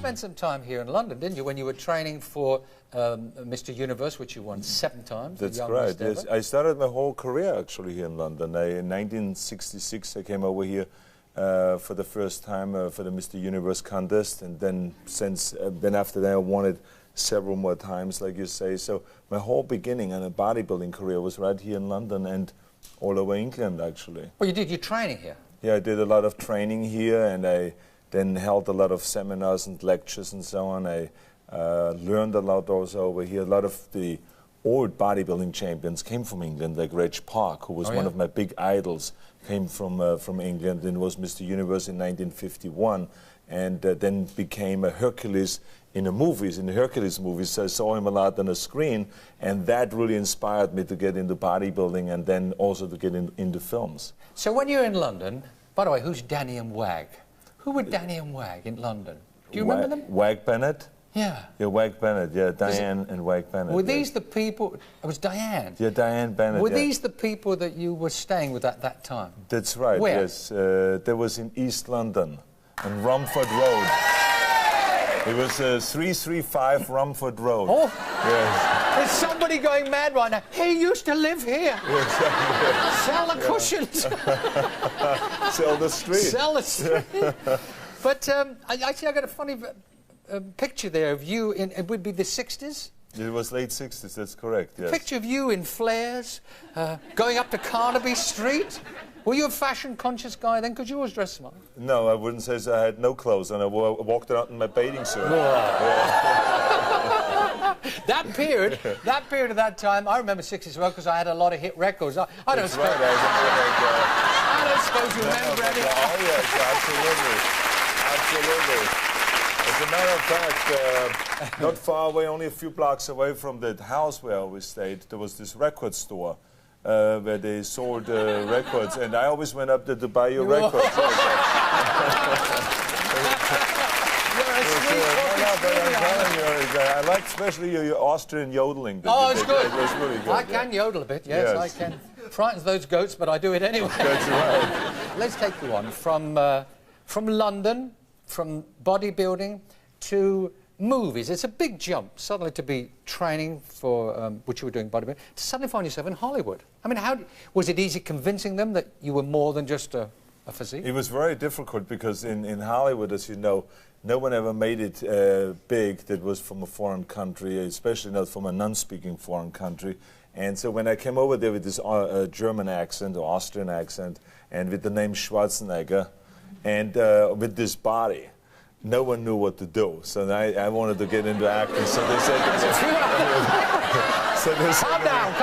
spent some time here in London, didn't you, when you were training for Mr. Universe, which you won 7 times? That's right, yes. I started my whole career actually here in London. In 1966 I came over here for the first time for the Mr. Universe contest, and then then after that I won it several more times, like you say. So my whole beginning and a bodybuilding career was right here in London and all over England, actually. Well, you did your training here? Yeah, I did a lot of training here, and I then held a lot of seminars and lectures and so on. I learned a lot also over here. A lot of the old bodybuilding champions came from England, like Reg Park, who was one of my big idols, came from England and was Mr. Universe in 1951, and then became a Hercules in the movies, in the Hercules movies. So I saw him a lot on the screen, and that really inspired me to get into bodybuilding and then also to get into films. So when you're in London, by the way, who's Danny and Wag? Who were Danny and Wag in London? Do you remember them? Wag Bennett? Yeah. Yeah, Wag Bennett, yeah, Diane and Wag Bennett. Were these the people, it was Diane? Yeah, Diane Bennett. Were these the people that you were staying with at that time? That's right, Where? Yes. That was in East London, on Romford Road. It was 335 Romford Road. Oh, yes. There's somebody going mad right now. He used to live here. Yes. Sell the cushions. Sell the street. Sell the street. But actually, I got a funny picture there of you in, it would be the 60s? It was late 60s, that's correct, yes. Picture of you in flares, going up to Carnaby Street. Were you a fashion-conscious guy then? Because you always dressed smart. No, I wouldn't say so. I had no clothes, and I walked out in my bathing suit. That period of that time, I remember 60s well because I had a lot of hit records. I don't suppose you remember any. Oh, yes, absolutely. As a matter of fact, not far away, only a few blocks away from the house where I always stayed, there was this record store where they sold records, and I always went up there to buy your records. I like especially your Austrian yodeling. Oh, it's good. It was really good. I can yodel a bit, yes, I can. Frightens those goats, but I do it anyway. That's right. Let's take you on from London, from bodybuilding to movies. It's a big jump suddenly to be training for which you were doing bodybuilding to suddenly find yourself in Hollywood. I mean, was it easy convincing them that you were more than just a physique? It was very difficult because in Hollywood, as you know, no one ever made it big that was from a foreign country, especially not from a non-speaking foreign country. And so when I came over there with this German accent or Austrian accent and with the name Schwarzenegger and with this body, no one knew what to do. So I wanted to get into acting. So they said, calm down.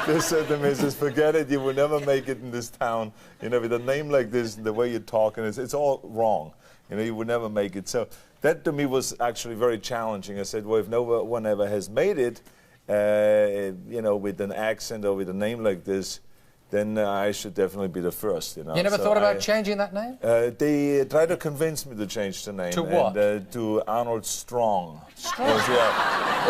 They said to me, forget it, you will never make it in this town. You know, with a name like this, the way you're talking, it's all wrong. You know, you would never make it. So that to me was actually very challenging. I said, well, if no one ever has made it, you know, with an accent or with a name like this, then I should definitely be the first, you know. You never thought about changing that name? They tried to convince me to change the name. To what? And, to Arnold Strong. Strong?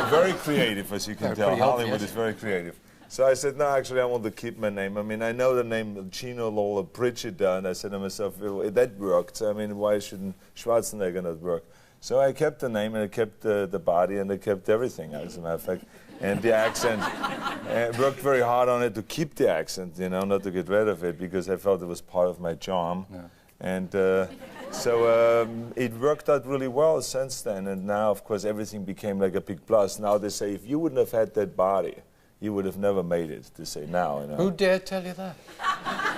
Very creative, as you can tell. Hollywood is very creative. So I said, no, actually, I want to keep my name. I mean, I know the name Gino, Lola, Brigida, and I said to myself, well, that worked. I mean, why shouldn't Schwarzenegger not work? So I kept the name, and I kept the body, and I kept everything, as a matter of fact. And the accent, I worked very hard on it to keep the accent, you know, not to get rid of it, because I felt it was part of my charm. Yeah. And so it worked out really well since then, and now, of course, everything became like a big plus. Now they say, if you wouldn't have had that body, you would have never made it, they say now, you know. Who dared tell you that?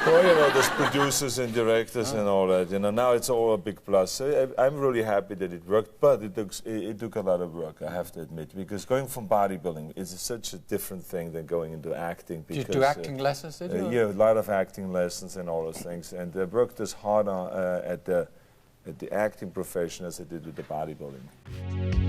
Well, you know, there's producers and directors and all that, you know. Now it's all a big plus. So I'm really happy that it worked, but it took a lot of work, I have to admit, because going from bodybuilding is such a different thing than going into acting. Did you do acting lessons, did you? Yeah, a lot of acting lessons and all those things, and I worked as hard at the acting profession as I did with the bodybuilding.